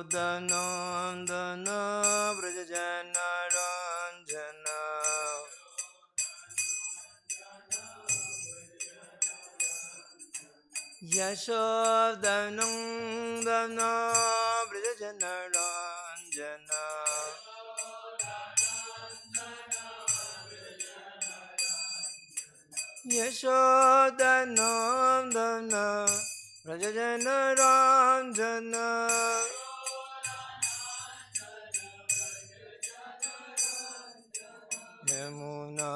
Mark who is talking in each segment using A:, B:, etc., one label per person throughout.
A: Nandana Vrajajana Ranjana Yashodanandana Vrajajana Ranjana Yashodanandana Vrajajana Ranjana Yamuna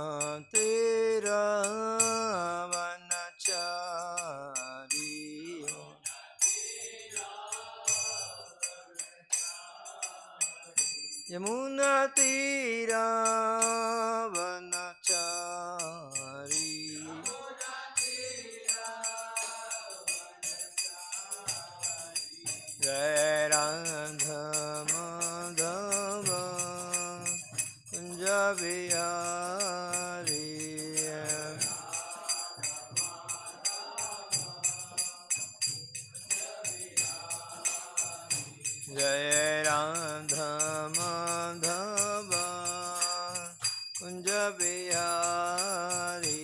A: Tira Vanachari Yamuna Tira Vanachari Jai Radha Madhava Kunja Vihari Jai Radha Madhava Kunja Vihari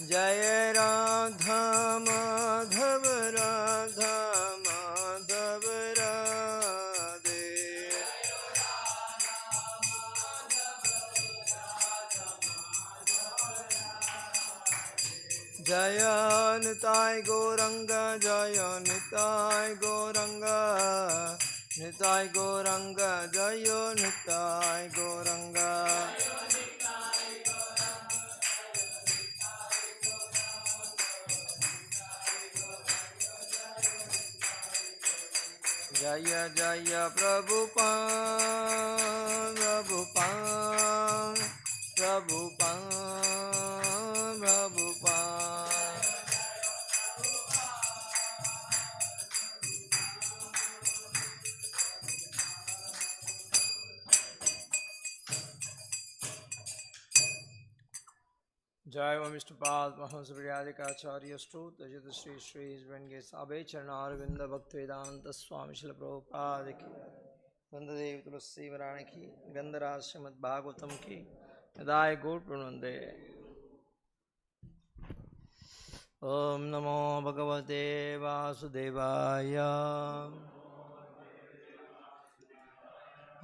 A: Jai Radha Madhav Radha Madhav Radhe Jaya Nitai Gauranga Jaya Nitai Gauranga Nitai Gauranga Jaya Nitai Gauranga Jaya Jaya Prabhupada Prabhupada Prabhupada Prabhupada Jai Mr. Pad Mahamsa Vidyadika Acharya Stut Ajita Sri Sri Venge Sabe Charnar Vinda Bhaktivedanta Swami Prabhupada Ki Vandadev Tulsi Varani Ki Gandharaj Srimad Bhagavatam Ki Yadai Gaur Pranande Om Namo Bhagavate Vasudevaya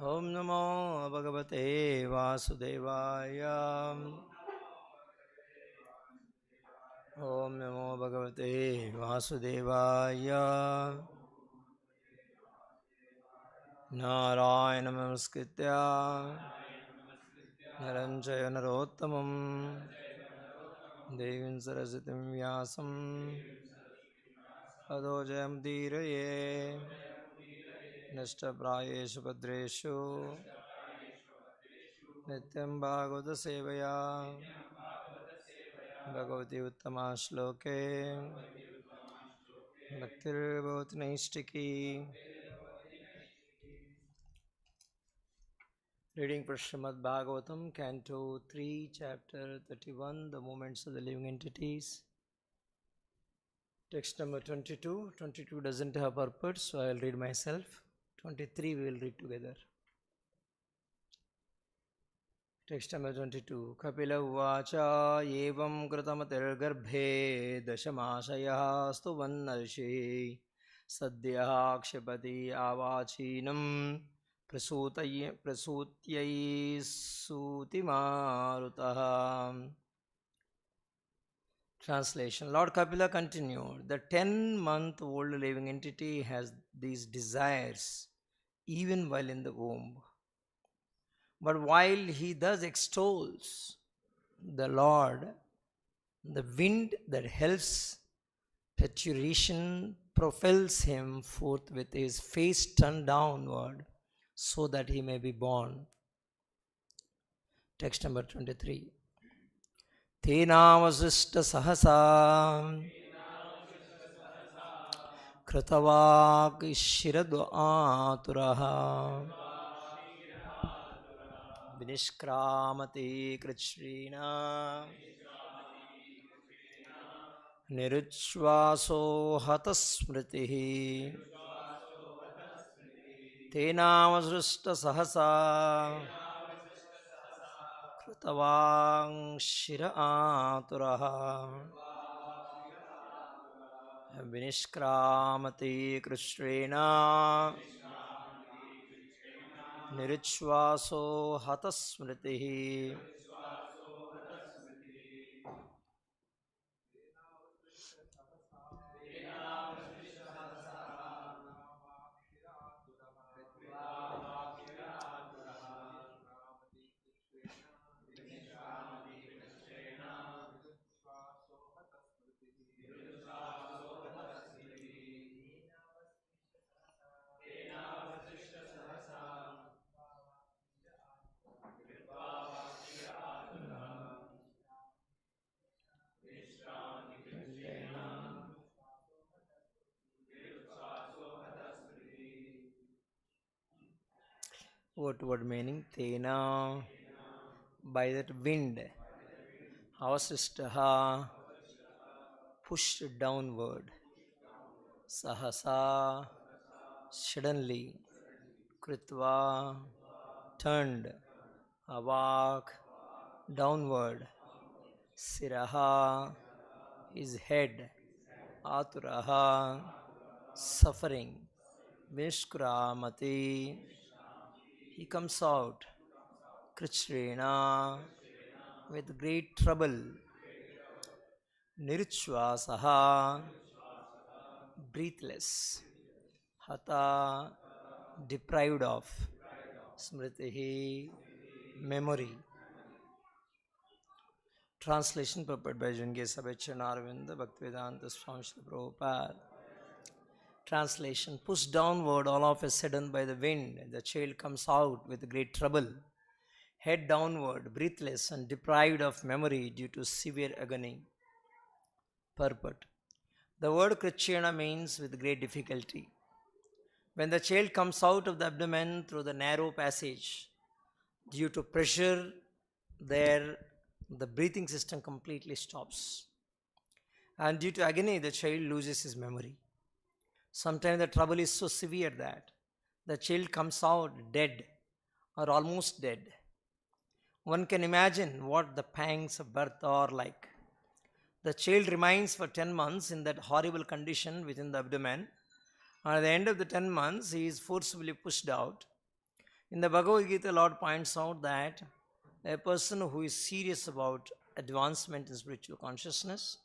A: Om Namo Bhagavate Vasudevaya Om Namo Bhagavate Vasudevaya Narayana Namaskritya Naranjaya Narottamam Devim Saraswatim Vyasam Tado Jayam Dhiraye Nishta Prayeshu Padreshu Nityam Bhagavata Sevaya Bhagavati Uttama Shloke Bhaktir Bhavati Naistiki. Reading from Srimad Bhagavatam, Canto 3, Chapter 31, The Movements of the Living Entities. Text number 22. 22 doesn't have purport, so I'll read myself. 23 we will read together. Text number 22. Kapila Uvacha Evam Kratamatir Garbhe Dashamashaya Stuvanarshi Sadhya Kshipati Avachinam Prasutyai Sutimarutaha. Translation. Lord Kapila continued, the 10-month-old living entity has these desires even while in the womb. But while he thus extols the Lord, the wind that helps parturition propels him forth with his face turned downward so that he may be born. Text number 23. Tenavasishta sahasa kratavak shiradu aturaha vinishkramati kritshrina niruchvaso hatasmritihi tenavasrishta sahasa krutavang shira aturaha vinishkramati krishrena niruchvaso hatasmritihi. Word meaning Tena, by that wind, Avasistaha, pushed downward, Sahasa, suddenly, Kritva, turned, Avak, downward, Siraha, his head, Aturaha, suffering, Vishkramati, he comes out, Krichrena, with great trouble, Nirchvasaha, breathless, Hata, deprived of, Smritihi, memory. Translation purport by Junge Sabachanarvinda Bhaktivedanta Swami Prabhupada. Translation: pushed downward all of a sudden by the wind, the child comes out with great trouble, head downward, breathless and deprived of memory due to severe agony. Purport: the word Krichyana means with great difficulty. When the child comes out of the abdomen through the narrow passage, due to pressure there, the breathing system completely stops. And due to agony, the child loses his memory. Sometimes the trouble is so severe that the child comes out dead or almost dead. One can imagine what the pangs of birth are like. The child remains for 10 months in that horrible condition within the abdomen. And at the end of the 10 months, he is forcibly pushed out. In the Bhagavad Gita, Lord points out that a person who is serious about advancement in spiritual consciousness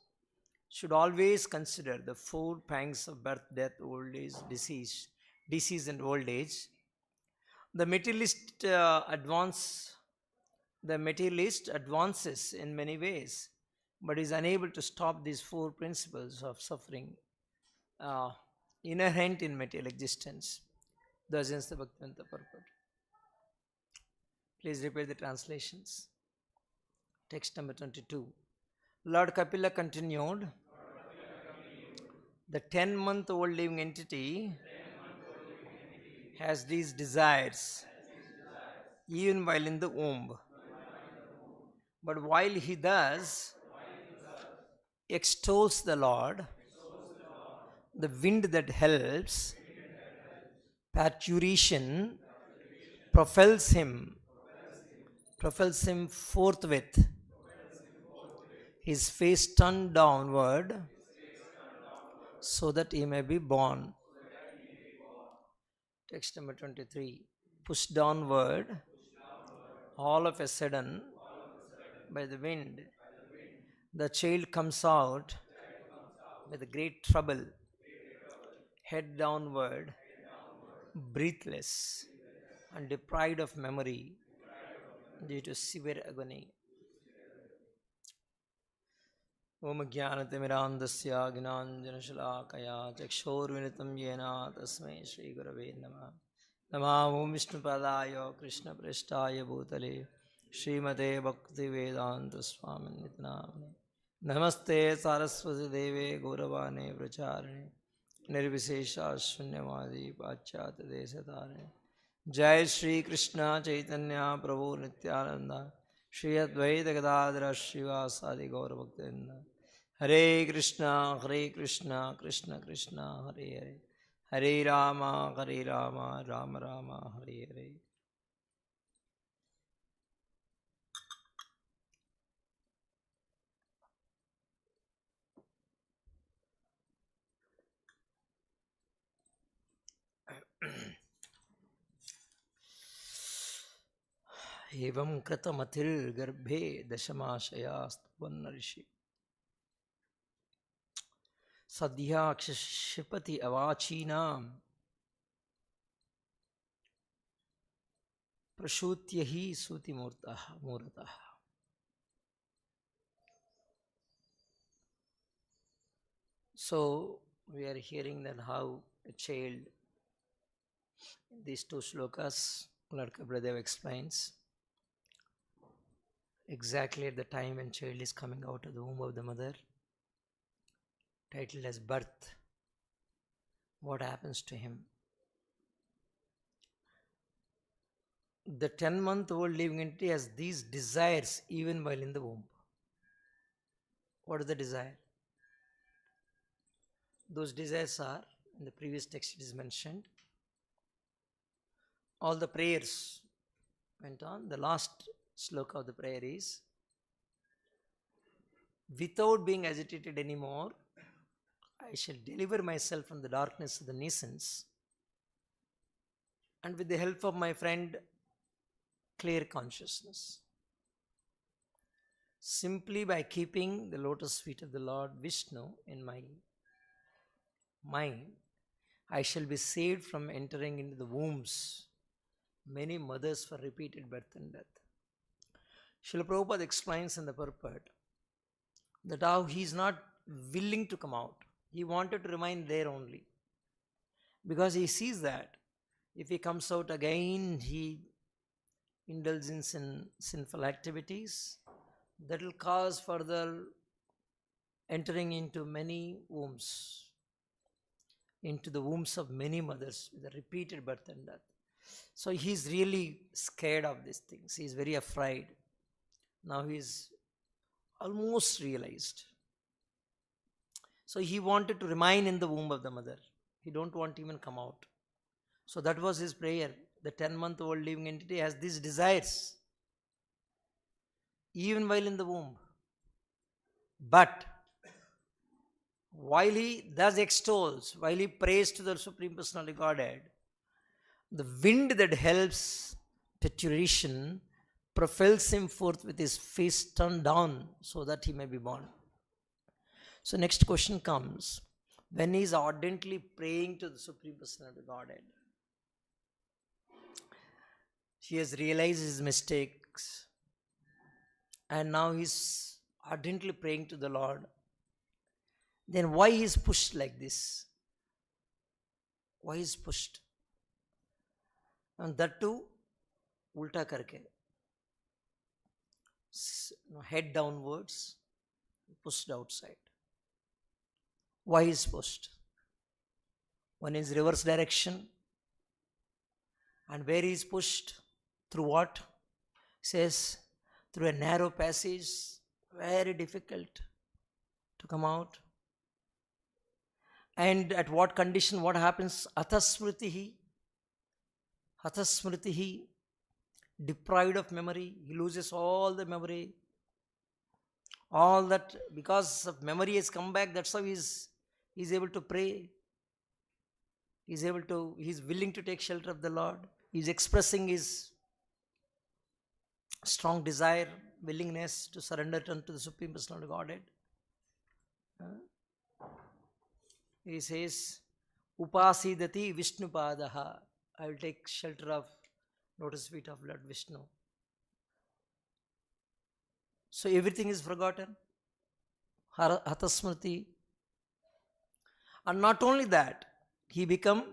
A: should always consider the 4 pangs of birth, death, old age, disease and old age. The materialist advances in many ways, but is unable to stop these 4 principles of suffering inherent in material existence. Thus ends the Bhaktivedanta purport. Please repeat the translations. Text number 22. Lord Kapila continued, the 10-month-old living entity has these desires even while in the womb. But while he thus extols the Lord, the wind that helps parturition propels him forthwith, his face turned downward, so that he may be born. Text number 23. Pushed downward, all of a sudden, by the wind, the child comes out with great trouble, head downward, breathless, and deprived of memory due to severe agony. Om Jnanatimirandasya Gnanjanashalakaya Chakshorvinitam Yena Tasmai Shri Gurave Namah. Namah Vishnu Padaya Krishna Prasthaya Bhutale Srimate Bhaktivedanta Swami Nityanamane. Namaste Saraswati Deve Gauravane Pracharane Nirvisesha Shunyamadi Pachyata Desatare. Jai Sri Krishna Chaitanya Prabhu Nityananda Shri Advaita Gadadara Srivasadi Gaura Bhaktinda Hare Krishna, Krishna Krishna, Hare Hare. Hare Rama, Rama Rama, Hare Hare. Evam Kratamatil Garbhe Dashamashaya Stupannarishi Sadhya Kshipati Avachinam Prashutyahi Suti Murataha. So we are hearing that how a child, these two slokas, Lord Kabiradev explains, exactly at the time when child is coming out of the womb of the mother, titled as birth, what happens to him? The 10-month-old living entity has these desires even while in the womb. What is the desire? Those desires are, in the previous text it is mentioned, all the prayers went on. The last sloka of the prayer is, without being agitated anymore, I shall deliver myself from the darkness of the nescience, and with the help of my friend, clear consciousness. Simply by keeping the lotus feet of the Lord Vishnu in my mind, I shall be saved from entering into the wombs many mothers for repeated birth and death. Srila Prabhupada explains in the purport that how he is not willing to come out. He wanted to remain there only. Because he sees that if he comes out again, he indulges in sinful activities that will cause further entering into many wombs, into the wombs of many mothers with a repeated birth and death. So he is really scared of these things. He is very afraid. Now he is almost realized. So he wanted to remain in the womb of the mother. He don't want to even come out. So that was his prayer. The 10-month-old living entity has these desires even while in the womb. But while he thus extols, while he prays to the Supreme Personality Godhead, the wind that helps parturition propels him forth with his face turned down so that he may be born. So next question comes, when he is ardently praying to the Supreme Personality Godhead, he has realized his mistakes and now he is ardently praying to the Lord. Then why he is pushed like this? Why is pushed? And that too, ulta karke. Head downwards, pushed outside. Why is pushed? One is reverse direction. And where he is pushed? Through what? Says, through a narrow passage, very difficult to come out. And at what condition, what happens? Atasmritihi, deprived of memory, he loses all the memory. All that, because of memory has come back, that's how he's able to pray. He's willing to take shelter of the Lord. He's expressing his strong desire, willingness to surrender unto the Supreme Personality Godhead. He says, Upasidati Vishnupadaha. I will take shelter of lotus feet of Lord Vishnu. So everything is forgotten. Hatasmriti. And not only that, he become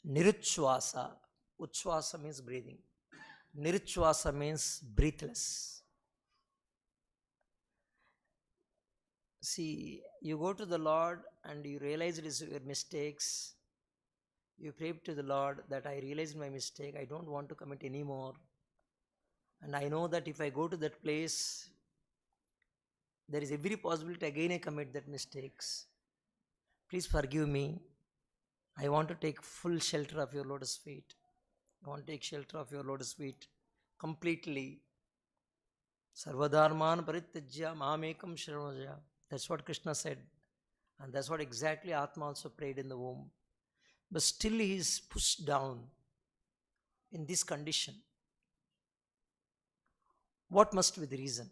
A: Niruchvasa. Uchvasa means breathing. Niruchvasa means breathless. See, you go to the Lord and you realize it is your mistakes. You pray to the Lord that I realized my mistake. I don't want to commit anymore. And I know that if I go to that place, there is every possibility again I commit that mistakes. Please forgive me. I want to take full shelter of your lotus feet. I want to take shelter of your lotus feet completely. Sarvadharman parityajya mamekam sharanajaya. That's what Krishna said. And that's what exactly Atma also prayed in the womb. But still he is pushed down in this condition. What must be the reason?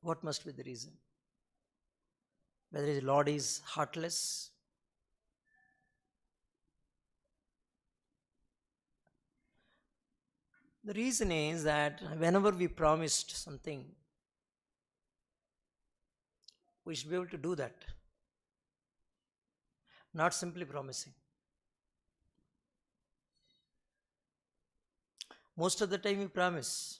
A: What must be the reason? Whether the Lord is heartless, the reason is that whenever we promised something, we should be able to do that. Not simply promising. Most of the time we promise.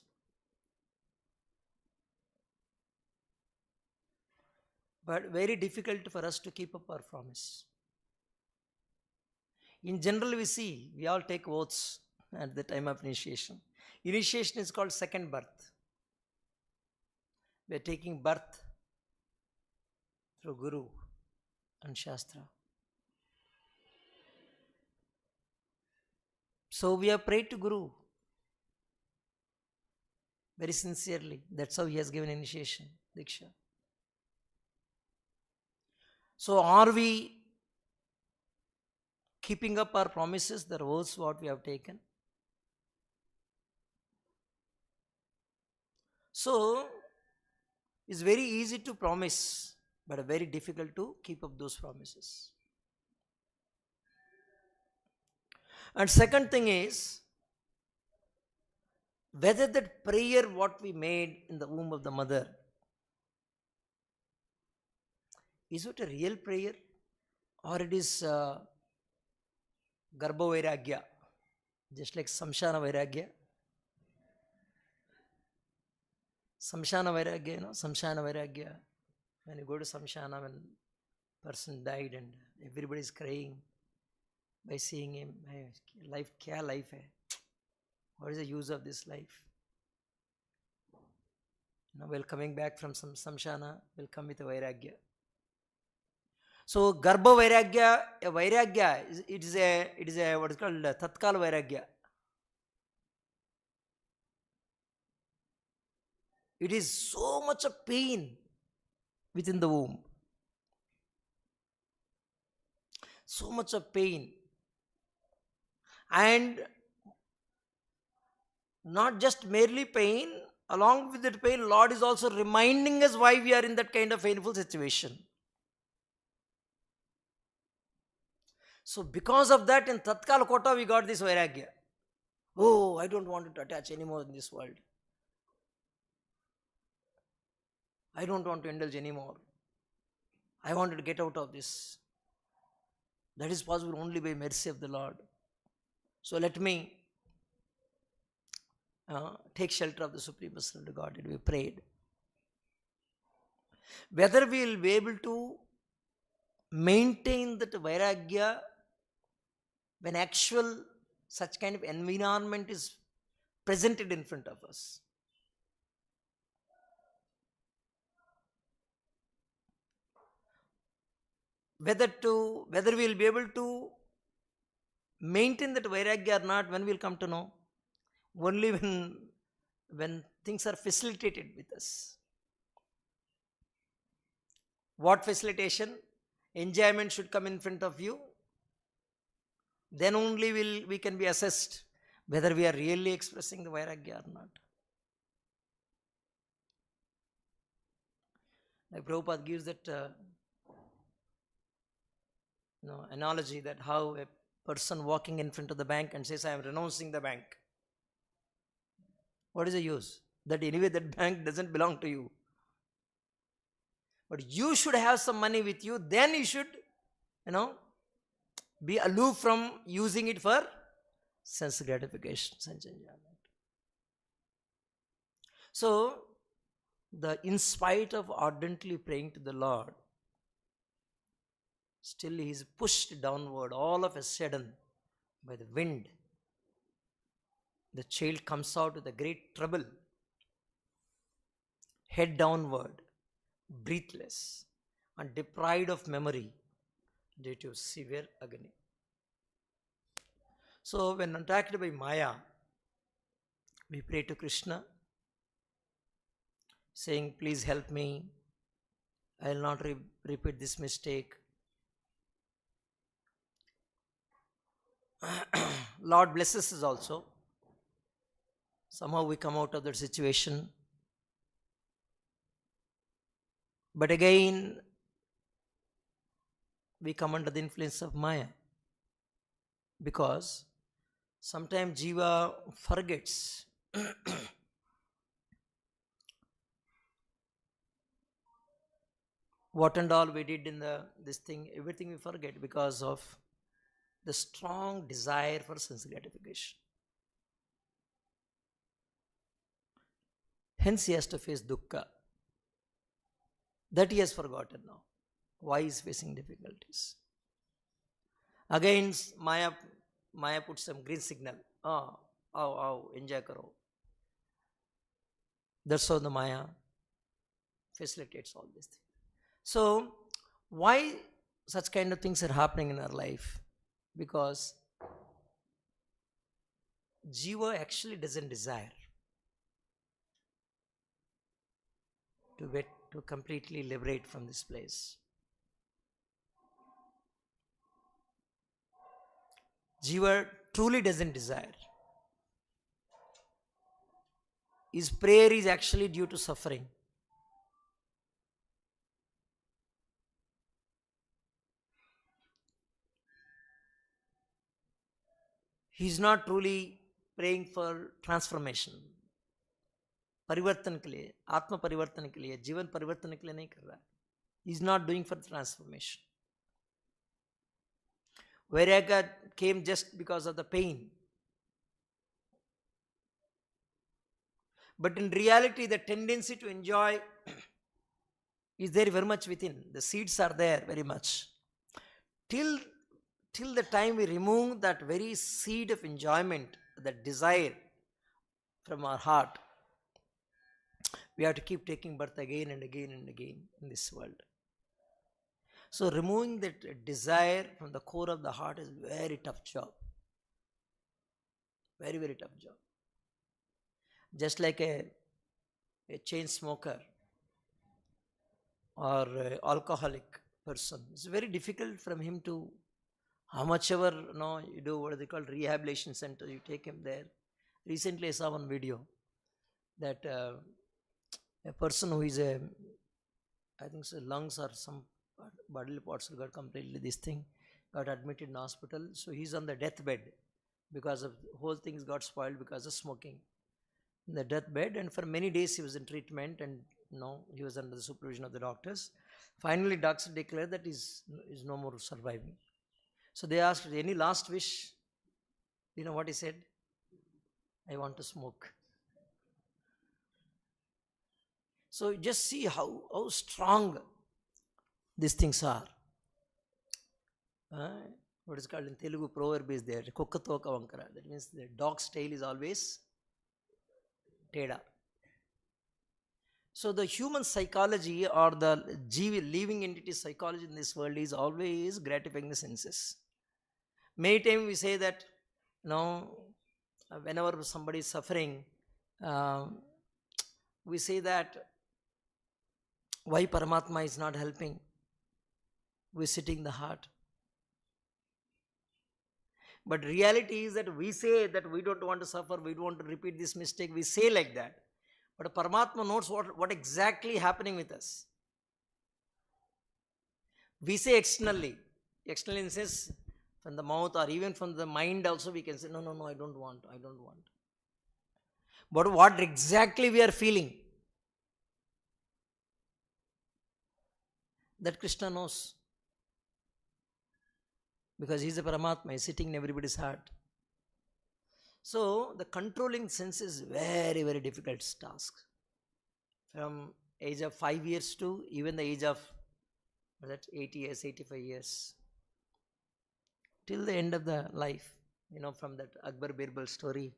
A: But very difficult for us to keep up our promise. In general, we all take oaths at the time of initiation. Initiation is called second birth. We are taking birth through Guru and Shastra. So we have prayed to Guru very sincerely. That's how he has given initiation, Diksha. So are we keeping up our promises, the oaths what we have taken? So it's very easy to promise, but very difficult to keep up those promises. And second thing is, whether that prayer what we made in the womb of the mother, is it a real prayer or it is Garbha Vairagya, just like Samshana Vairagya? Samshana Vairagya, Samshana Vairagya. When you go to Samshana, when person died and everybody is crying by seeing him, life, kya life hai? What is the use of this life? While coming back from some Samshana, will come with a Vairagya. So Garbha Vairagya, it is a what is called Tatkal Vairagya. It is so much of pain within the womb. So much of pain. And not just merely pain, along with that pain, Lord is also reminding us why we are in that kind of painful situation. So because of that, in Tatkal Kota, we got this Vairagya. Oh, I don't want to attach anymore in this world. I don't want to indulge anymore. I wanted to get out of this. That is possible only by mercy of the Lord. So let me take shelter of the Supreme Personality of Godhead. We prayed. Whether we will be able to maintain that Vairagya when actual such kind of environment is presented in front of us. Whether we will be able to maintain that Vairagya or not, when we will come to know? Only when things are facilitated with us. What facilitation? Enjoyment should come in front of you. Then only we can be assessed whether we are really expressing the Vairagya or not. Like Prabhupada gives that analogy that how a person walking in front of the bank and says, I am renouncing the bank. What is the use? That anyway that bank doesn't belong to you. But you should have some money with you, then you should, be aloof from using it for sense gratification, sense enjoyment. So, in spite of ardently praying to the Lord, still he is pushed downward all of a sudden by the wind. The child comes out with a great trouble. head downward, breathless, and deprived of memory due to severe agony. So, when attacked by Maya, we pray to Krishna, saying, please help me. I will not repeat this mistake. Lord blesses us also. Somehow we come out of that situation. But again, we come under the influence of Maya. Because sometimes Jiva forgets what and all we did in this thing. Everything we forget because of the strong desire for sense gratification. Hence he has to face dukkha. That he has forgotten now. Why he is facing difficulties? Again, Maya puts some green signal. Enjoy karo. That's how the Maya facilitates all these things. So, why such kind of things are happening in our life? Because Jiva actually doesn't desire to completely liberate from this place. Jiva truly doesn't desire. His prayer is actually due to suffering. He is not truly praying for transformation. परिवर्तन के लिए, आत्म परिवर्तन के लिए, जीवन परिवर्तन के लिए नहीं कर रहा है. He is not doing for transformation. Vairagya came just because of the pain. But in reality, the tendency to enjoy is there very much within. The seeds are there very much. Till the time we remove that very seed of enjoyment, that desire from our heart, we have to keep taking birth again and again and again in this world. So removing that desire from the core of the heart is a very tough job. Very, very tough job. Just like a chain smoker or alcoholic person, it's very difficult from him to, how much ever you do what they call rehabilitation center, you take him there. Recently I saw one video that a person who is I think so lungs or some bodily parts got completely this thing, got admitted in hospital. So he's on the deathbed because of whole things got spoiled because of smoking. In the deathbed, and for many days he was in treatment, and he was under the supervision of the doctors. Finally, doctors declared that he's no more surviving. So they asked, any last wish? You know what he said? I want to smoke. So just see how strong these things are. What is called in Telugu proverb is there, Kukka toka vankara. That means the dog's tail is always teda. So the human psychology or the living entity psychology in this world is always gratifying the senses. Many times we say that, whenever somebody is suffering, we say that, why Paramatma is not helping? Visiting the heart. But reality is that we say that we don't want to suffer, we don't want to repeat this mistake, we say like that. But Paramatma knows what exactly happening with us. We say externally in the sense from the mouth or even from the mind also we can say, no, I don't want. But what exactly we are feeling, that Krishna knows. Because he is a Paramatma, he is sitting in everybody's heart. So the controlling sense is very, very difficult task. From age of 5 years to even the age of 80 years, 85 years. Till the end of the life. From that Akbar Birbal story.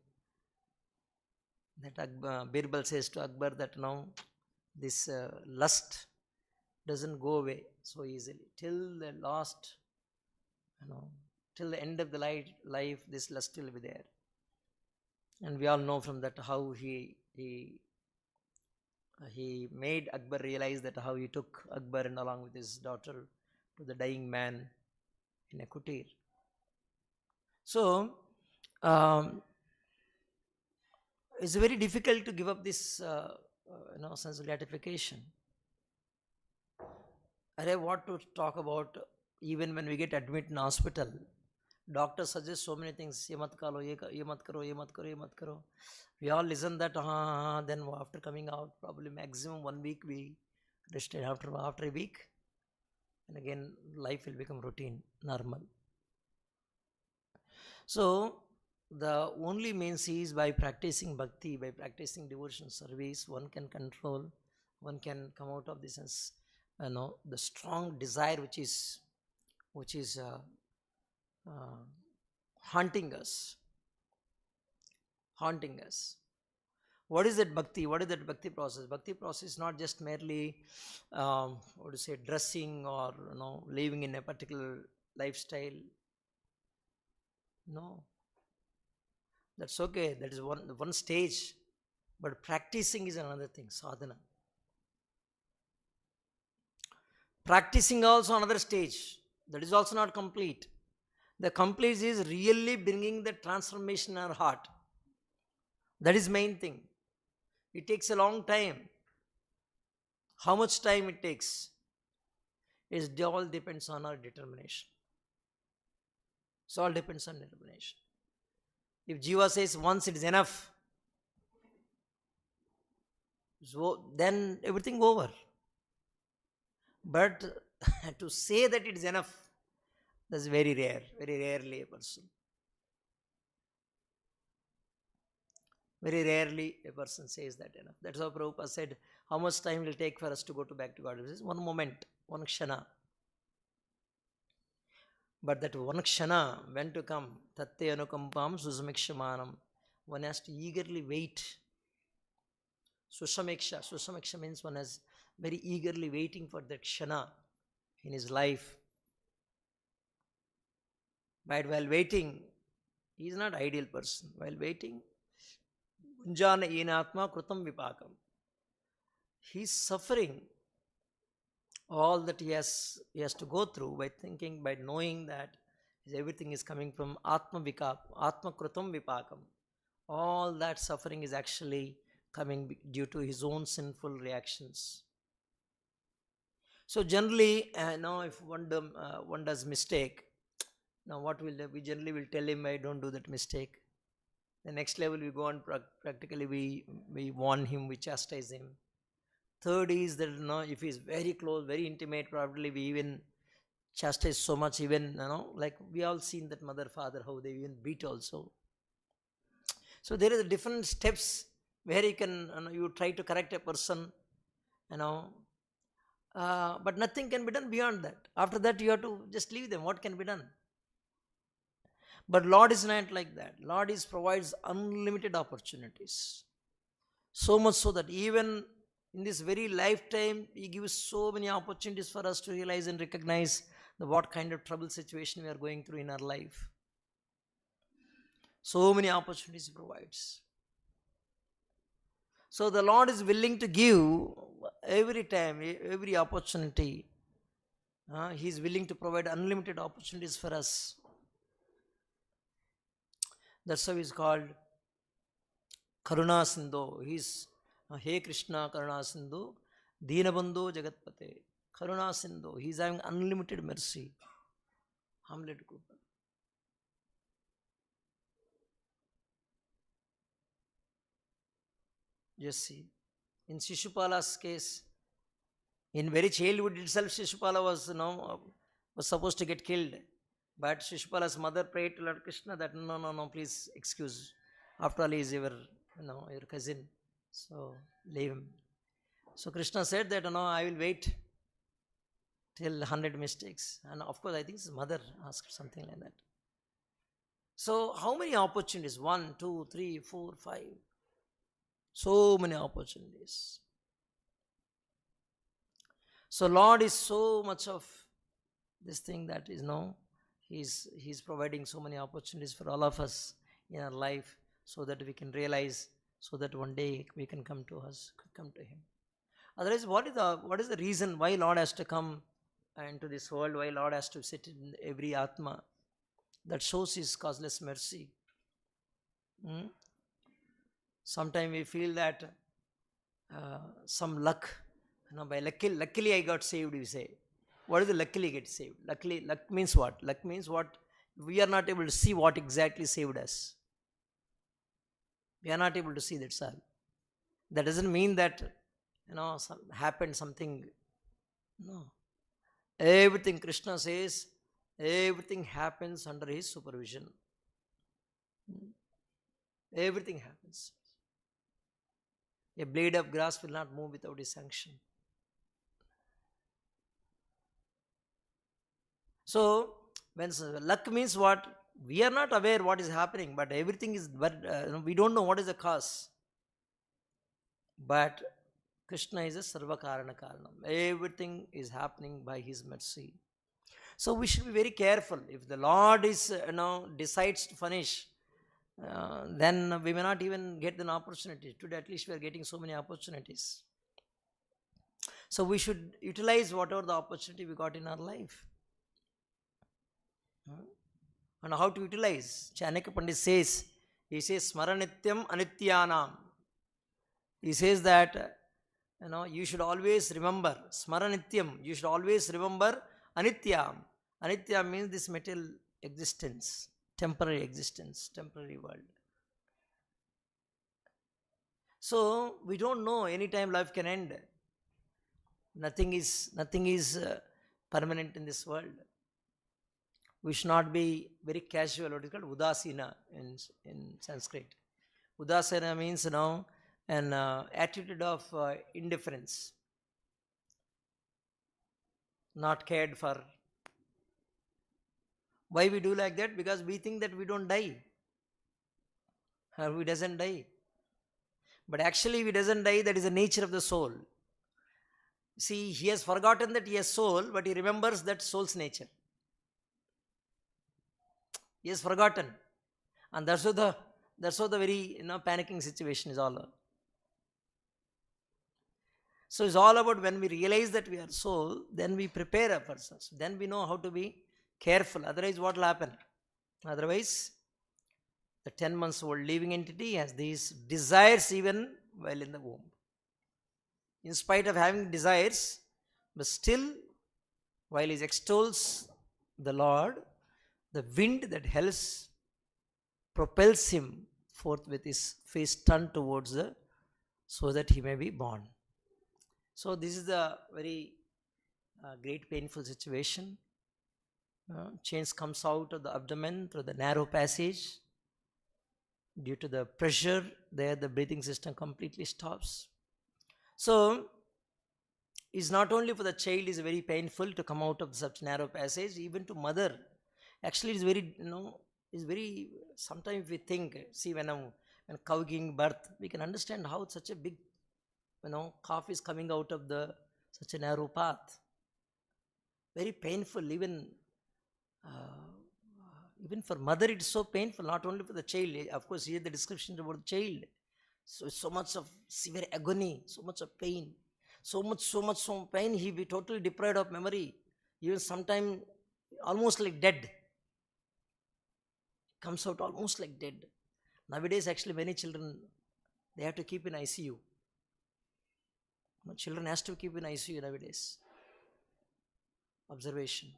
A: That Birbal says to Akbar that this lust doesn't go away so easily. Till the last, till the end of the life, this lust will be there. And we all know from that how he made Akbar realize that how he took Akbar and along with his daughter to the dying man in a kutir. So it's very difficult to give up this sense of gratification. What to talk about even when we get admitted in hospital. Doctor suggests so many things. Ye mat karo, ye mat karo, ye mat karo, ye mat karo. We all listen that. Then after coming out, probably maximum 1 week we rested. After a week, and again life will become routine, normal. So the only means is by practicing bhakti, by practicing devotion service, one can control, one can come out of this as the strong desire which is haunting us. What is that bhakti? What is that bhakti process? Bhakti process is not just merely dressing or living in a particular lifestyle. No, that's okay. That is one stage, but practicing is another thing. Sadhana. Practicing also another stage. That is also not complete. The complete is really bringing the transformation in our heart. That is main thing. It takes a long time. How much time it takes? It all depends on our determination. It all depends on determination. If Jiva says once it is enough, so then everything over. But to say that it is enough, that's very rare, very rarely a person. Very rarely a person says that enough. That's how Prabhupada said, how much time will it take for us to go back to God? This is one moment, one kshana. But that one kshana, when to come, tatte anukampam susamikshamanam. One has to eagerly wait. Susamiksha means one is very eagerly waiting for that kshana in his life. But while waiting, he is not an ideal person. While waiting, Gunjana inatma krutam vipakam. He is suffering all that he has to go through by thinking, by knowing that everything is coming from atma krutam vipakam. All that suffering is actually coming due to his own sinful reactions. So generally, if one does mistake, now what we generally will tell him, I don't do that mistake. The next level we go on, practically we warn him, we chastise him. Third is that if he is very close, very intimate, probably we even chastise so much, even like we all seen that mother, father, how they even beat also. So there are different steps where you can you try to correct a person, but nothing can be done beyond that. After that you have to just leave them. What can be done? But Lord is not like that. Lord provides unlimited opportunities. So much so that even in this very lifetime, He gives so many opportunities for us to realize and recognize what kind of trouble situation we are going through in our life. So many opportunities He provides. So the Lord is willing to give every time, every opportunity. He is willing to provide unlimited opportunities for us. That's how he's called Karuna Sindhu. He's Hare Krishna Karuna Sindhu, Deenabandhu Jagatpate. Karuna Sindhu. He's having unlimited mercy. Hamlet Cooper. Just see. In Shishupala's case, in very childhood itself, Shishupala was supposed to get killed. But Shishupala's mother prayed to Lord Krishna that no, please excuse. After all, he is your cousin. So leave him. So Krishna said that I will wait till 100 mistakes. And of course, I think his mother asked something like that. So how many opportunities? 1, 2, 3, 4, 5. So many opportunities. So Lord is so much of this thing that is no, He's providing so many opportunities for all of us in our life, so that we can realize, so that one day we can come to Him. Otherwise, what is the reason why Lord has to come into this world? Why Lord has to sit in every Atma? That shows His causeless mercy. Sometimes we feel that some luck, by luckily I got saved, we say. What is the luckily get saved? Luck means what? Luck means what? We are not able to see what exactly saved us. We are not able to see, that's all. That doesn't mean that, happened something. No. Everything, Krishna says, everything happens under His supervision. Everything happens. A blade of grass will not move without His sanction. So, when luck means what? We are not aware what is happening, but everything is, we don't know what is the cause. But Krishna is a Sarva Karana Karanam. Everything is happening by His mercy. So we should be very careful. If the Lord is, decides to punish, then we may not even get an opportunity. Today at least we are getting so many opportunities. So we should utilize whatever the opportunity we got in our life. And how to utilize? Chanakya Pandit says, he says, Smaranityam Anityanam. He says that, you should always remember, Smaranityam, you should always remember Anityam. Anitya means this material existence, temporary existence, temporary world. So, we don't know, anytime life can end. Nothing is permanent in this world. We should not be very casual. What is called udasina in Sanskrit. Udasina means, an attitude of indifference, not cared for. Why we do like that? Because we think that we don't die, or we doesn't die. But actually we doesn't die. That is the nature of the soul. See, he has forgotten that he has soul, but he remembers that soul's nature. He has forgotten, and that's what the very panicking situation is all. So it's all about, when we realize that we are soul, then we prepare ourselves. Then we know how to be careful. Otherwise, what will happen? Otherwise, the 10 months old living entity has these desires even while in the womb. In spite of having desires, but still, while he extols the Lord, the wind that helps propels him forth with his face turned towards so that he may be born. So this is the very great painful situation. Chains comes out of the abdomen through the narrow passage. Due to the pressure there, the breathing system completely stops. So it's not only for the child is very painful to come out of such narrow passage, even to mother. Actually, it's very, sometimes we think, see, when cow giving birth, we can understand how such a big, calf is coming out of such a narrow path. Very painful, even for mother it is so painful, not only for the child. Of course, here the description about the child. So much of severe agony, so much of pain, so much pain, he be totally deprived of memory, even sometime almost like dead. Comes out almost like dead. Nowadays, actually, many children, they have to keep in ICU. Children has to keep in ICU nowadays. Observation.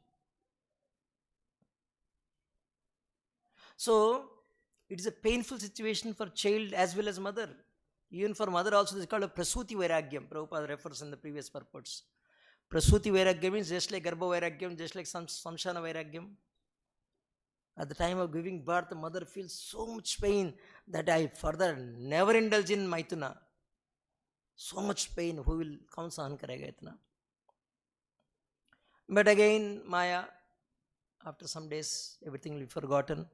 A: So, it is a painful situation for child as well as mother. Even for mother also, this is called a prasuti vairagyam. Prabhupada refers in the previous purports. Prasuti vairagyam means just like garbha vairagyam, just like samshana vairagyam. At the time of giving birth, the mother feels so much pain that I further never indulge in maithuna. So much pain, who will kaun sahan karega itna? But again, Maya, after some days, everything will be forgotten.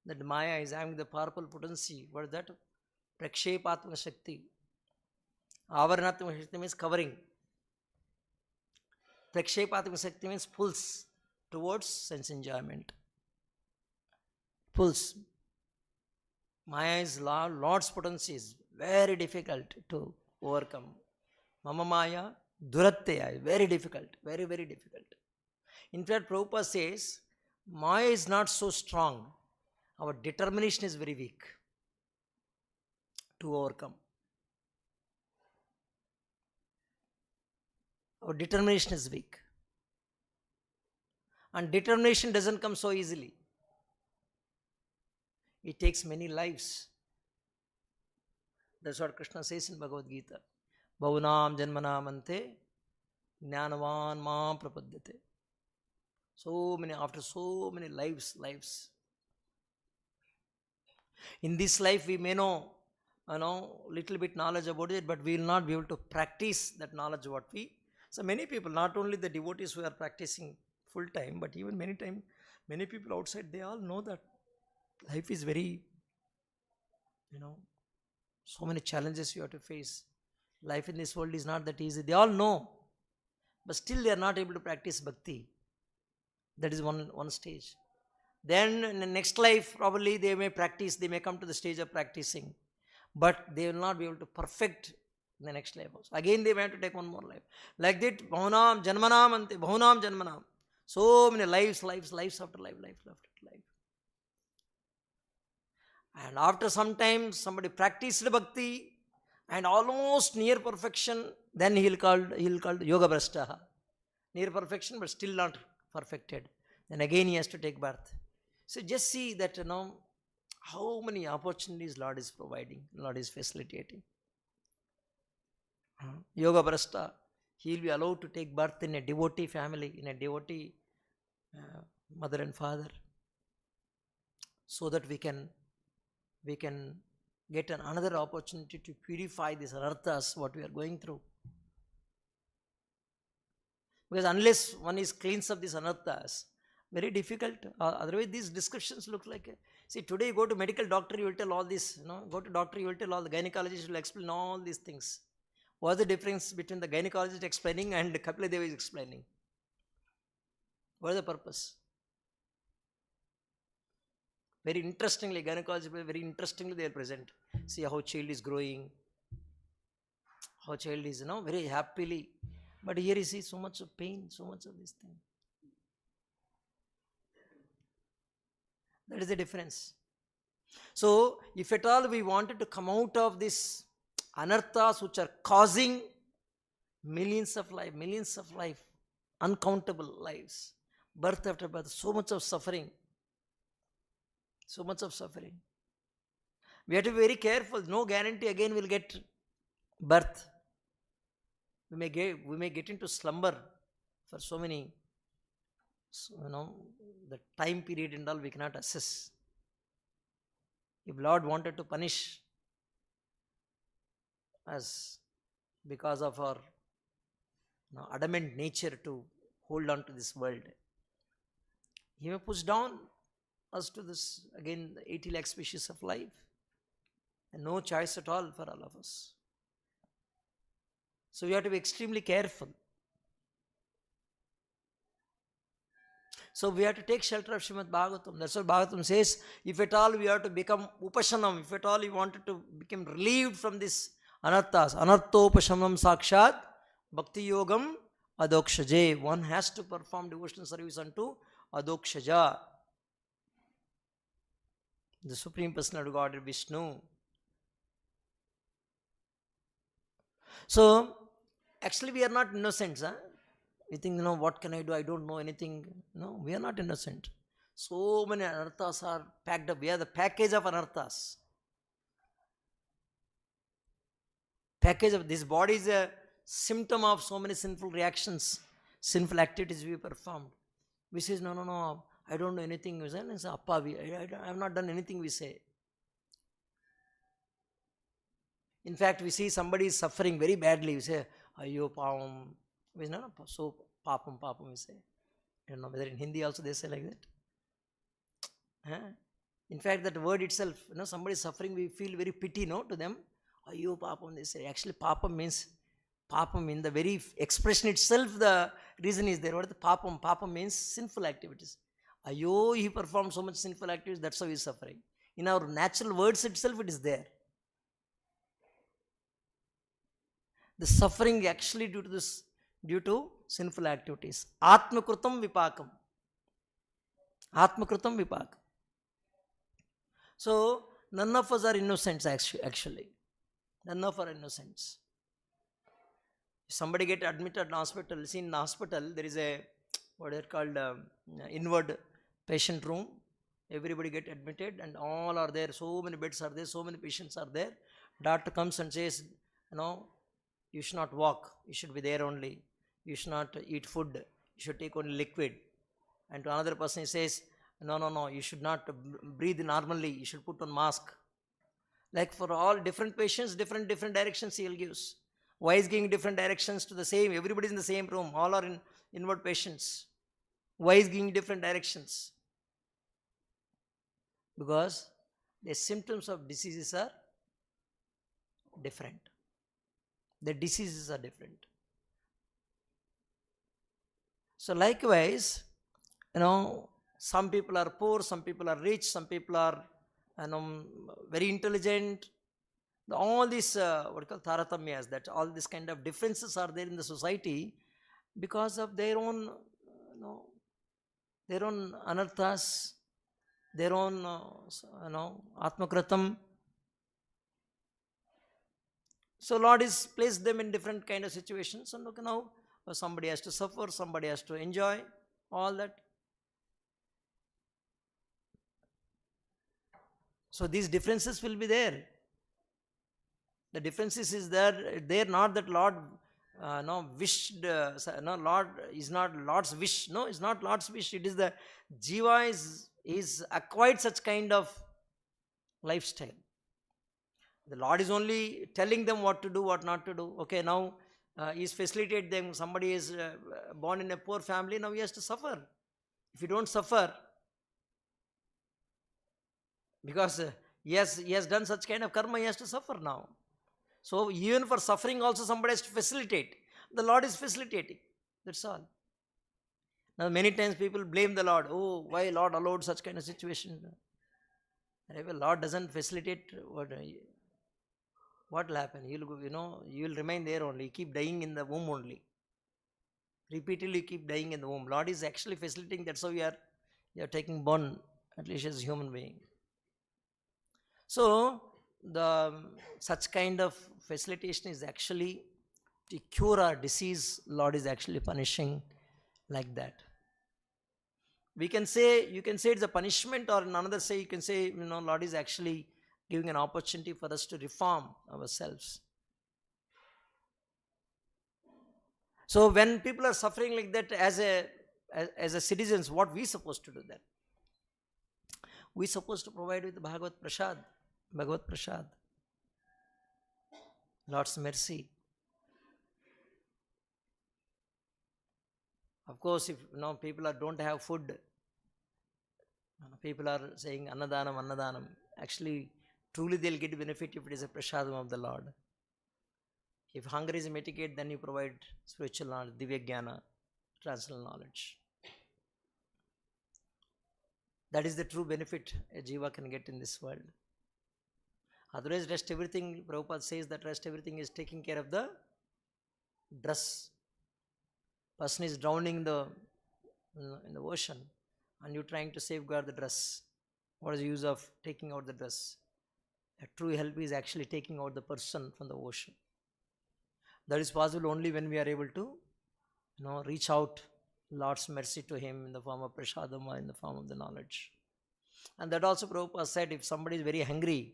A: That Maya is having the powerful potency. What is that? Prakshepatmaka Shakti. Avaranatmaka Shakti means covering. Prakshepatima Shakti means pulls towards sense enjoyment. Pulls. Maya is Lord's potency is very difficult to overcome. Mama Maya, Duratteya, very difficult, very, very difficult. In fact, Prabhupada says, Maya is not so strong. Our determination is very weak to overcome. Our determination is weak. And determination doesn't come so easily. It takes many lives. That's what Krishna says in Bhagavad Gita. Bhavunam janmanam ante jnanavan mam prapadyate. After so many lives. In this life we may know, little bit knowledge about it, but we will not be able to practice that knowledge what we. So many people, not only the devotees who are practicing full time, but even many people outside, they all know that life is very, so many challenges you have to face. Life in this world is not that easy. They all know, but still they are not able to practice bhakti. That is one stage. Then in the next life, probably they may practice, they may come to the stage of practicing, but they will not be able to perfect in the next life also. Again, they may have to take one more life. Like that, bhavunam janmanam ante, bhavunam janmanam. So many lives after life. And after some time, somebody practiced bhakti and almost near perfection, then he'll called yoga brashtaha. Near perfection, but still not perfected. Then again he has to take birth. So just see that, how many opportunities Lord is providing, Lord is facilitating. Yoga brashta, he will be allowed to take birth in a devotee family, in a devotee mother and father, so that we can get another opportunity to purify these anarthas, what we are going through. Because unless one is cleans up these anarthas, very difficult. Otherwise, these discussions look like. See, today you go to medical doctor, you will tell all this. Go to doctor, you will tell all the gynecologist will explain all these things. What's the difference between the gynecologist explaining and Kapila Deva is explaining? What is the purpose? Very interestingly, gynecologist, very interestingly they are present. See how child is growing, how child is, very happily. But here you see so much of pain, so much of this thing. That is the difference. So, if at all we wanted to come out of this anarthas which are causing millions of life, uncountable lives, birth after birth, so much of suffering. We have to be very careful. No guarantee again we'll get birth. We may get into slumber for so many, the time period and all we cannot assess. If Lord wanted to punish us because of our adamant nature to hold on to this world, He may push down us to this, again, the 80 lakh species of life. And no choice at all for all of us. So we have to be extremely careful. So we have to take shelter of Srimad Bhagavatam. That's what Bhagavatam says. If at all we have to become upashanam, if at all we wanted to become relieved from this anarthas, anarthopashanam sakshat, bhakti yogam adokshaje. One has to perform devotional service unto adokshaja, the Supreme Personality of Godhead, Vishnu. So, actually we are not innocents. We think, what can I do? I don't know anything. No, we are not innocent. So many anarthas are packed up. We are the package of anarthas. Package of this body is a symptom of so many sinful reactions, sinful activities we performed. We say, no, I don't know anything. We say, I have not done anything, we say. In fact, we see somebody is suffering very badly. We say, ayyo pavam. We say, no, so papam, we say. I don't know whether in Hindi also they say like that. In fact, that word itself, somebody is suffering, we feel very pity, to them. Ayyo papam, they say. Actually, papam means Papam, in the very expression itself, the reason is there. What is the papam? Papam means sinful activities. Ayo, he performed so much sinful activities, that's how he is suffering. In our natural words itself, it is there. The suffering actually due to sinful activities. Atmakrutam vipakam. Atmakrutam vipakam. So, none of us are innocents actually. None of us are innocents. If somebody get admitted in hospital, see in hospital, there is a, what is it called, inward patient room. Everybody get admitted and all are there. So many beds are there, so many patients are there. Doctor comes and says, you should not walk, you should be there only. You should not eat food, you should take only liquid. And to another person he says, no, you should not breathe normally, you should put on mask. Like for all different patients, different directions he will gives. Why is giving different directions to the same? Everybody is in the same room, all are in inward patients. Why is giving different directions? Because the symptoms of diseases are different. The diseases are different. So likewise, some people are poor, some people are rich, some people are very intelligent. All these what you call taratamyas, that all these kind of differences are there in the society because of their own anarthas, their own atmakritam. So Lord is placed them in different kind of situations, and now somebody has to suffer, somebody has to enjoy, all that. So these differences will be there. The differences is there not that Lord wished, Lord is not Lord's wish. No, it's not Lord's wish. It is the Jiva is acquired such kind of lifestyle. The Lord is only telling them what to do, what not to do. Okay, now He is facilitating them. Somebody is born in a poor family, now he has to suffer. If you don't suffer, because he has done such kind of karma, he has to suffer now. So even for suffering also somebody has to facilitate. The Lord is facilitating. That's all. Now many times people blame the Lord. Oh, why Lord allowed such kind of situation? If the Lord doesn't facilitate, what will happen? You will remain there only. You keep dying in the womb only. Repeatedly keep dying in the womb. Lord is actually facilitating. That's how you are taking born, at least as a human being. So such kind of facilitation is actually to cure our disease. Lord is actually punishing like that. You can say it's a punishment, or in another say you can say Lord is actually giving an opportunity for us to reform ourselves. So when people are suffering like that, as a citizens, what we supposed to do then? We supposed to provide with Bhagavad Prasad, Lord's mercy. Of course, if people don't have food, people are saying Annadanam. Actually, truly they'll get benefit if it is a prasadam of the Lord. If hunger is mitigated, then you provide spiritual knowledge, Divya Jnana, transcendental knowledge. That is the true benefit a jiva can get in this world. Otherwise, rest everything, Prabhupada says that rest everything is taking care of the dress. Person is drowning in the ocean, and you're trying to safeguard the dress. What is the use of taking out the dress? A true help is actually taking out the person from the ocean. That is possible only when we are able to reach out Lord's mercy to him in the form of prasadam or in the form of the knowledge. And that also Prabhupada said, if somebody is very hungry,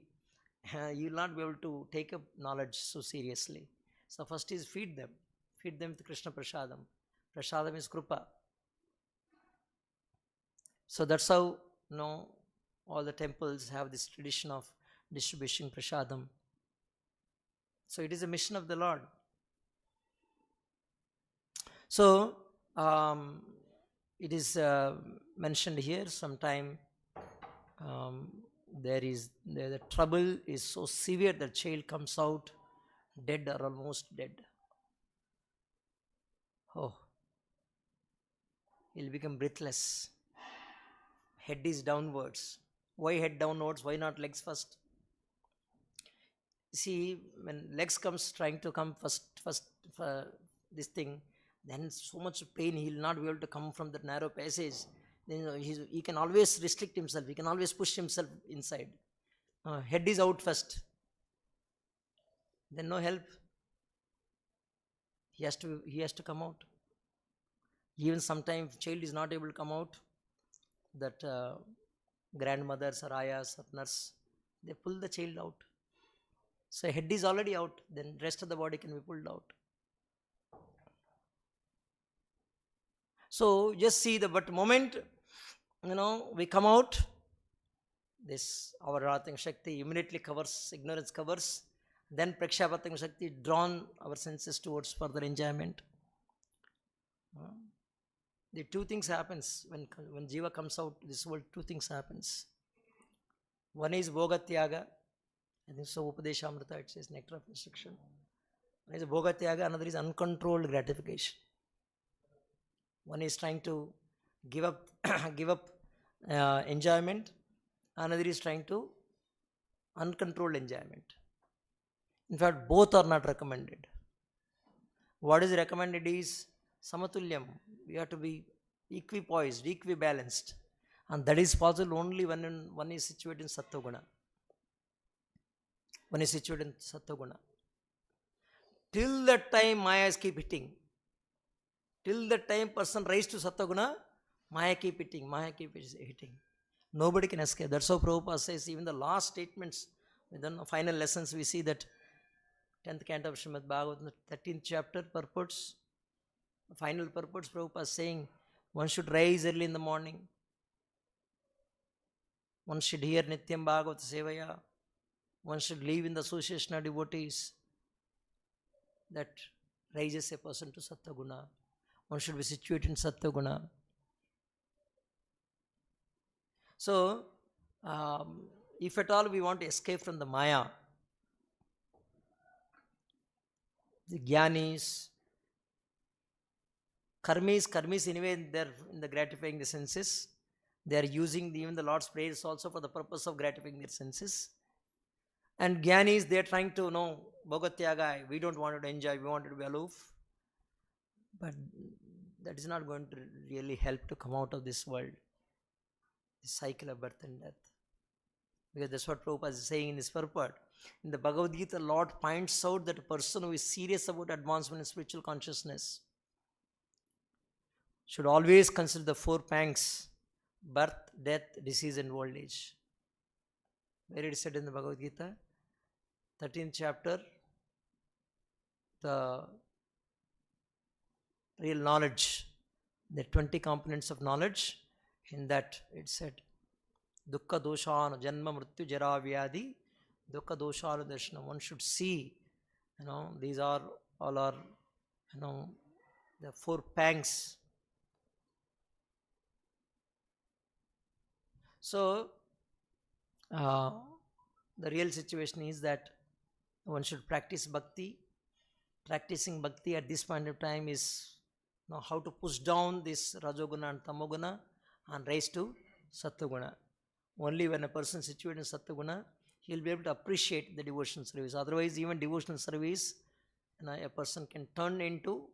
A: you will not be able to take up knowledge so seriously. So first is feed them with Krishna prasadam. Prasadam is krupa. So that's how all the temples have this tradition of distribution prasadam. So it is a mission of the Lord. So it is mentioned here sometime the trouble is so severe that child comes out dead or almost dead. oh, he'll become breathless. Head is downwards. Why head downwards? Why not legs first? See, when legs comes trying to come first for this thing, then so much pain, he'll not be able to come from that narrow passage. Then he can always restrict himself. He can always push himself inside. Head is out first. Then no help. He has to come out. Even sometimes child is not able to come out. That grandmothers or ayahs or nurse, they pull the child out. So head is already out, then rest of the body can be pulled out. So just see the but moment, we come out, this our Rating Shakti immediately covers, ignorance covers, then Prakshapating Shakti drawn our senses towards further enjoyment. The two things happens when Jiva comes out this world. Two things happens. One is Bhogatyaga. I think so. Upadeshamrita, it says nectar of instruction. One is Bhogatyaga. Another is uncontrolled gratification. One is trying to give up enjoyment. Another is trying to uncontrolled enjoyment. In fact, both are not recommended. What is recommended is Samatulyam. We have to be equipoised, equibalanced. And that is possible only when one is situated in Sattva-guna. One is situated in Sattva-guna. Till that time, Mayas keep hitting. Till that time, person rise to Sattva-guna, Maya keep hitting, hitting. Nobody can escape. That's how Prabhupada says, even the last statements, within the final lessons, we see that 10th canto of Srimad Bhagavatam, 13th chapter, purports, the final purports, Prabhupada is saying, one should rise early in the morning. One should hear Nityam Bhagavata Sevaya. One should live in the association of devotees. That raises a person to Sattva-guna. One should be situated in Sattva-guna. So, if at all we want to escape from the Maya, the Jnanis, Karmis anyway, they're in the gratifying the senses. They are using even the Lord's prayers also for the purpose of gratifying their senses. And Jnanis, they are trying to know, Bhogatyaga, we don't want to enjoy, we want to be aloof. But that is not going to really help to come out of this world, the cycle of birth and death. Because that's what Prabhupada is saying in his purport. In the Bhagavad Gita, Lord points out that a person who is serious about advancement in spiritual consciousness should always consider the four pangs: birth, death, disease and old age. Where it is said in the Bhagavad Gita, 13th chapter, the real knowledge, the 20 components of knowledge, in that it said, Dukkha doshana janma mrityu jara vyadi, dukkha doshana darshana. One should see, these are all are, the four pangs. So, the real situation is that one should practice bhakti. Practicing bhakti at this point of time is how to push down this Rajoguna and Tamoguna and rise to Sattva-guna. Only when a person is situated in Sattva-guna, he will be able to appreciate the devotional service. Otherwise, even devotional service, a person can turn into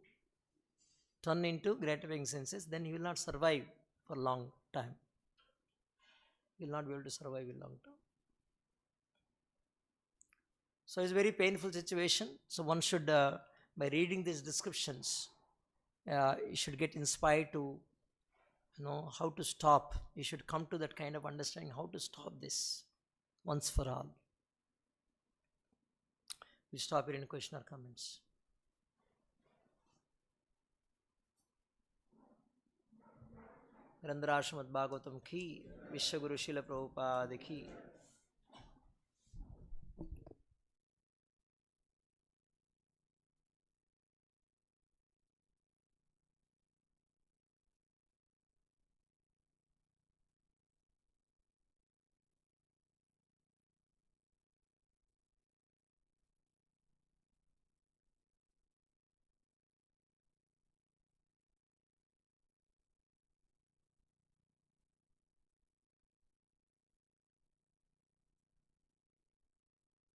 A: gratifying senses, then he will not survive for a long time. He will not be able to survive in long term. So it's a very painful situation. So one should, by reading these descriptions, you should get inspired to how to stop. You should come to that kind of understanding how to stop this once for all. We stop here in question or comments. Grandhara Srimad Bhagavatam ki, Vishwaguru Srila Prabhupada ki.